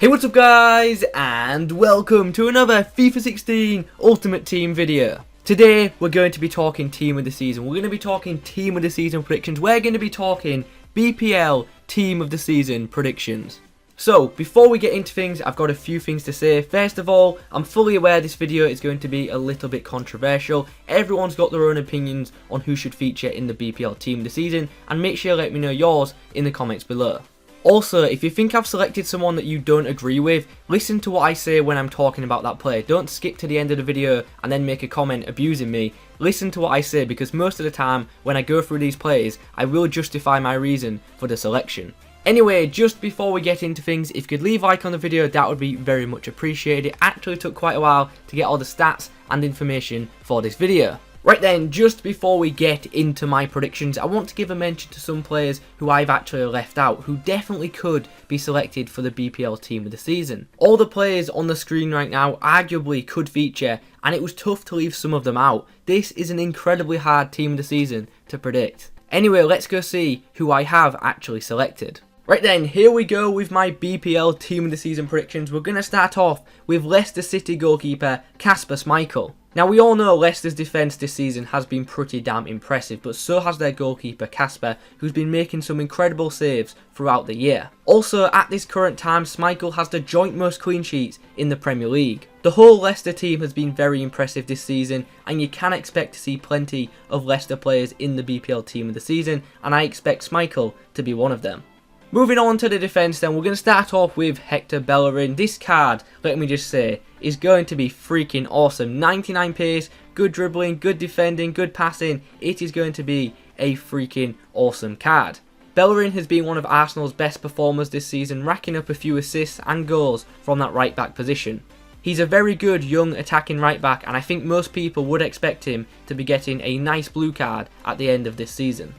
Hey, what's up guys, and welcome to another FIFA 16 Ultimate Team video. Today we're going to be talking Team of the Season. We're going to be talking Team of the Season predictions. We're going to be talking BPL Team of the Season predictions. So, before we get into things, I've got a few things to say. First of all, I'm fully aware this video is going to be a little bit controversial. Everyone's got their own opinions on who should feature in the BPL Team of the Season, and make sure you let me know yours in the comments below. Also, if you think I've selected someone that you don't agree with, listen to what I say when I'm talking about that player. Don't skip to the end of the video and then make a comment abusing me. Listen to what I say, because most of the time when I go through these players, I will justify my reason for the selection. Anyway, just before we get into things, if you could leave a like on the video, that would be very much appreciated. It actually took quite a while to get all the stats and information for this video. Right then, just before we get into my predictions, I want to give a mention to some players who I've actually left out, who definitely could be selected for the BPL Team of the Season. All the players on the screen right now arguably could feature, and it was tough to leave some of them out. This is an incredibly hard Team of the Season to predict. Anyway, let's go see who I have actually selected. Right then, here we go with my BPL Team of the Season predictions. We're going to start off with Leicester City goalkeeper Kasper Schmeichel. Now, we all know Leicester's defence this season has been pretty damn impressive, but so has their goalkeeper Kasper, who's been making some incredible saves throughout the year. Also, at this current time, Schmeichel has the joint most clean sheets in the Premier League. The whole Leicester team has been very impressive this season, and you can expect to see plenty of Leicester players in the BPL Team of the Season, and I expect Schmeichel to be one of them. Moving on to the defence then, we're going to start off with Hector Bellerin. This card, let me just say, is going to be freaking awesome. 99 pace, good dribbling, good defending, good passing. It is going to be a freaking awesome card. Bellerin has been one of Arsenal's best performers this season, racking up a few assists and goals from that right back position. He's a very good young attacking right back, and I think most people would expect him to be getting a nice blue card at the end of this season.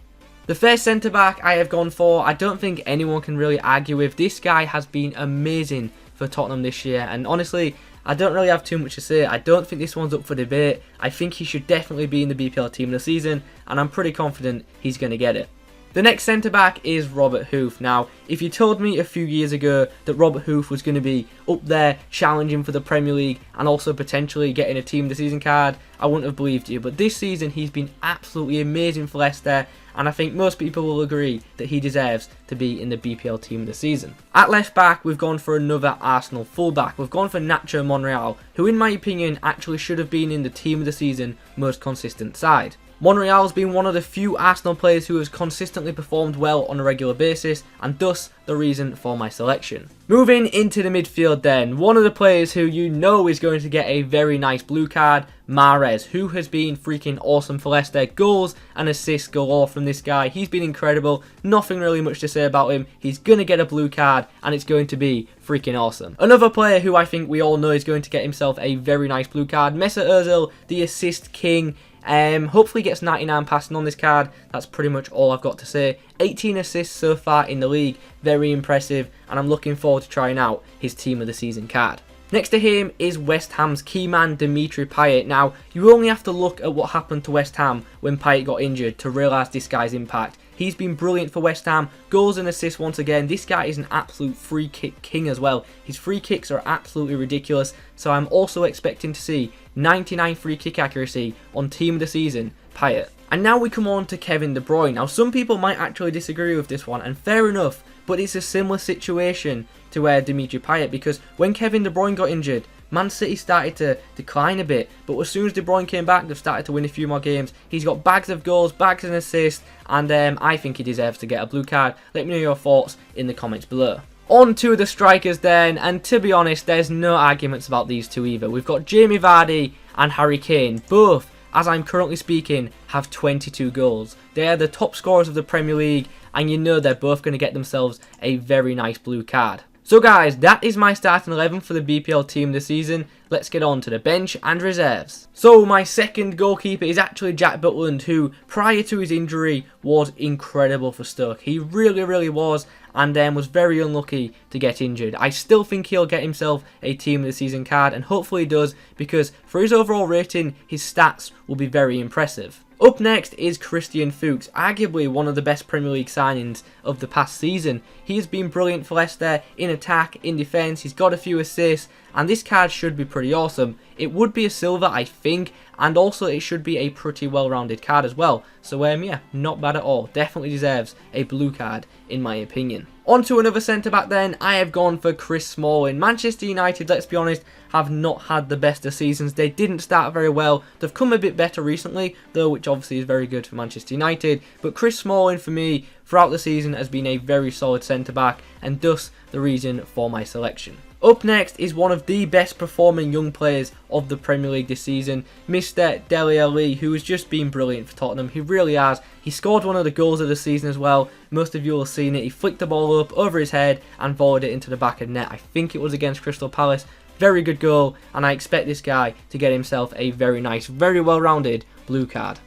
The first centre back I have gone for, I don't think anyone can really argue with. This guy has been amazing for Tottenham this year, and honestly, I don't really have too much to say. I don't think this one's up for debate. I think he should definitely be in the BPL Team of the Season, and I'm pretty confident he's going to get it. The next centre back is Robert Huth. Now, if you told me a few years ago that Robert Huth was going to be up there challenging for the Premier League and also potentially getting a Team of the Season card, I wouldn't have believed you. But this season he's been absolutely amazing for Leicester, and I think most people will agree that he deserves to be in the BPL Team of the Season. At left back, we've gone for another Arsenal fullback. We've gone for Nacho Monreal, who in my opinion actually should have been in the Team of the Season most consistent side. Monreal's been one of the few Arsenal players who has consistently performed well on a regular basis, and thus the reason for my selection. Moving into the midfield then, one of the players who you know is going to get a very nice blue card, Mahrez, who has been freaking awesome for Leicester. Goals and assists galore from this guy. He's been incredible. Nothing really much to say about him. He's going to get a blue card, and it's going to be freaking awesome. Another player who I think we all know is going to get himself a very nice blue card, Mesut Ozil, the assist king. Hopefully gets 99 passing on this card. That's pretty much all I've got to say. 18 assists so far in the league, very impressive, and I'm looking forward to trying out his Team of the Season card. Next to him is West Ham's key man, Dimitri Payet. Now, you only have to look at what happened to West Ham when Payet got injured to realise this guy's impact. He's been brilliant for West Ham, goals and assists once again. This guy is an absolute free kick king as well. His free kicks are absolutely ridiculous, so I'm also expecting to see 99 free kick accuracy on Team of the Season, Payet. And now we come on to Kevin De Bruyne. Now, some people might actually disagree with this one, and fair enough, but it's a similar situation to where Dimitri Payet, because when Kevin De Bruyne got injured, Man City started to decline a bit, but as soon as De Bruyne came back, they've started to win a few more games. He's got bags of goals, bags of assists, and I think he deserves to get a blue card. Let me know your thoughts in the comments below. On to the strikers then, and to be honest, there's no arguments about these two either. We've got Jamie Vardy and Harry Kane, both, as I'm currently speaking, have 22 goals. They are the top scorers of the Premier League, and you know they're both going to get themselves a very nice blue card. So guys, that is my starting 11 for the BPL Team this season. Let's get on to the bench and reserves. So my second goalkeeper is actually Jack Butland, who prior to his injury was incredible for Stoke. He really was, and was very unlucky to get injured. I still think he'll get himself a Team of the Season card, and hopefully he does, because for his overall rating, his stats will be very impressive. Up next is Christian Fuchs, arguably one of the best Premier League signings of the past season. He has been brilliant for Leicester in attack, in defence, he's got a few assists, and this card should be pretty awesome. It would be a silver, I think, and also it should be a pretty well-rounded card as well. So yeah, not bad at all. Definitely deserves a blue card in my opinion. On to another centre-back then, I have gone for Chris Smalling. Manchester United, let's be honest, have not had the best of seasons. They didn't start very well. They've come a bit better recently, though, which obviously is very good for Manchester United. But Chris Smalling, for me, throughout the season has been a very solid centre-back, and thus the reason for my selection. Up next is one of the best performing young players of the Premier League this season, Mr. Dele Alli, who has just been brilliant for Tottenham. He really has. He scored one of the goals of the season as well. Most of you will have seen it. He flicked the ball up over his head and volleyed it into the back of the net. I think it was against Crystal Palace. Very good goal, and I expect this guy to get himself a very nice, very well-rounded blue card.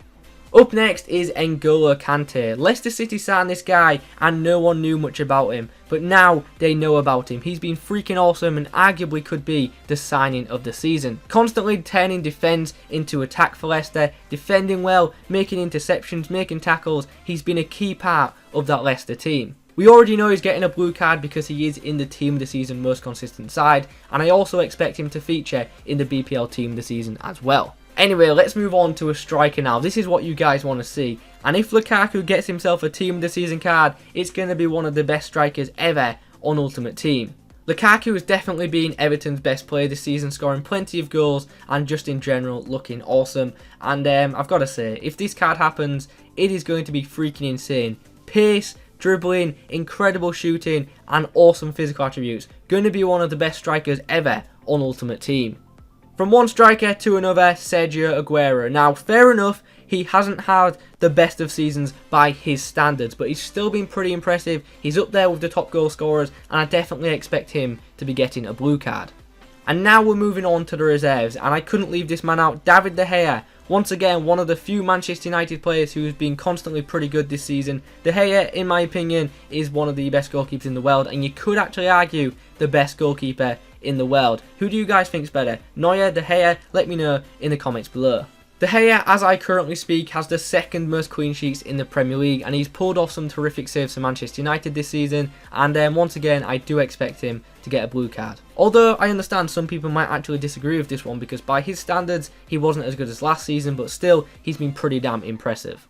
Up next is N'Golo Kante. Leicester City signed this guy and no one knew much about him, but now they know about him. He's been freaking awesome and arguably could be the signing of the season. Constantly turning defence into attack for Leicester, defending well, making interceptions, making tackles. He's been a key part of that Leicester team. We already know he's getting a blue card because he is in the Team of the Season most consistent side, and I also expect him to feature in the BPL Team of the Season as well. Anyway, let's move on to a striker now. This is what you guys want to see. And if Lukaku gets himself a Team of the Season card, it's going to be one of the best strikers ever on Ultimate Team. Lukaku has definitely been Everton's best player this season, scoring plenty of goals and just in general looking awesome. And I've got to say, if this card happens, it is going to be freaking insane. Pace, dribbling, incredible shooting, and awesome physical attributes. Going to be one of the best strikers ever on Ultimate Team. From one striker to another, Sergio Aguero. Now, fair enough, he hasn't had the best of seasons by his standards, but he's still been pretty impressive. He's up there with the top goal scorers, and I definitely expect him to be getting a blue card. And now we're moving on to the reserves, and I couldn't leave this man out, David De Gea. Once again, one of the few Manchester United players who has been constantly pretty good this season. De Gea, in my opinion, is one of the best goalkeepers in the world, and you could actually argue the best goalkeeper in the world. Who do you guys think is better? Neuer, De Gea? Let me know in the comments below. De Gea, as I currently speak, has the second most clean sheets in the Premier League, and he's pulled off some terrific saves for Manchester United this season, and once again, I do expect him to get a blue card. Although, I understand some people might actually disagree with this one, because by his standards, he wasn't as good as last season, but still, he's been pretty damn impressive.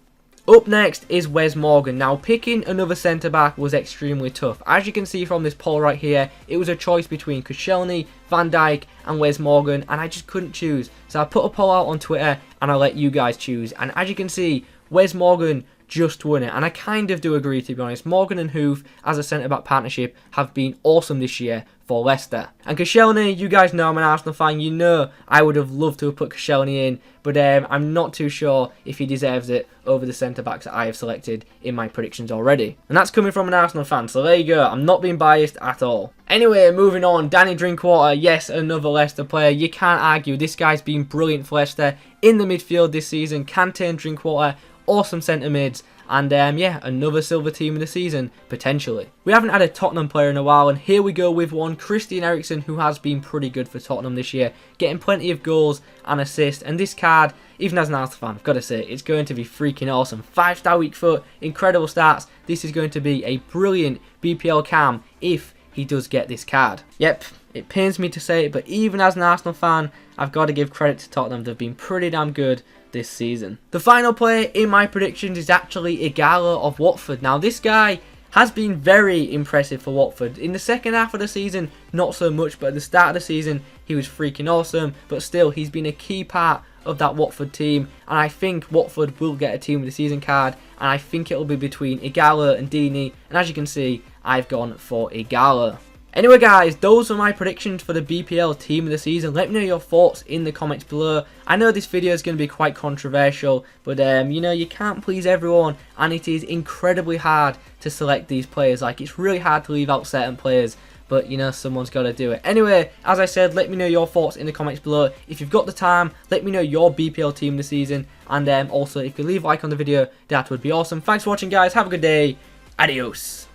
Up next is Wes Morgan. Now, picking another centre-back was extremely tough. As you can see from this poll right here, it was a choice between Koscielny, Van Dijk and Wes Morgan, and I just couldn't choose. So I put a poll out on Twitter, and I let you guys choose. And as you can see, Wes Morgan just won it, and I kind of do agree, to be honest. Morgan and Huth as a centre-back partnership have been awesome this year for Leicester. And Koscielny, you guys know I'm an Arsenal fan, you know I would have loved to have put Koscielny in, but I'm not too sure if he deserves it over the centre-backs that I have selected in my predictions already. And that's coming from an Arsenal fan, so there you go, I'm not being biased at all. Anyway, moving on, Danny Drinkwater, yes, another Leicester player. You can't argue, this guy's been brilliant for Leicester in the midfield this season. Kante and Drinkwater, awesome centre mids, and yeah, another silver team of the season, potentially. We haven't had a Tottenham player in a while, and here we go with one, Christian Eriksen, who has been pretty good for Tottenham this year, getting plenty of goals and assists, and this card, even as an Arsenal fan, I've got to say, it's going to be freaking awesome. 5-star weak foot, incredible stats. This is going to be a brilliant BPL cam if he does get this card. Yep, it pains me to say it, but even as an Arsenal fan, I've got to give credit to Tottenham. They've been pretty damn good this season. The final player in my predictions is actually Igalo of Watford. Now, this guy has been very impressive for Watford. In the second half of the season, not so much, but at the start of the season, he was freaking awesome. But still, he's been a key part of that Watford team, and I think Watford will get a team of the season card, and I think it'll be between Igalo and Dini, and as you can see, I've gone for Igalo. Anyway guys, those are my predictions for the BPL team of the season. Let me know your thoughts in the comments below. I know this video is going to be quite controversial, but you know, you can't please everyone, and it is incredibly hard to select these players. Like, it's really hard to leave out certain players, but you know, someone's got to do it. Anyway, as I said, let me know your thoughts in the comments below. If you've got the time, let me know your BPL team of the season, and also if you leave a like on the video, that would be awesome. Thanks for watching guys, have a good day, adios.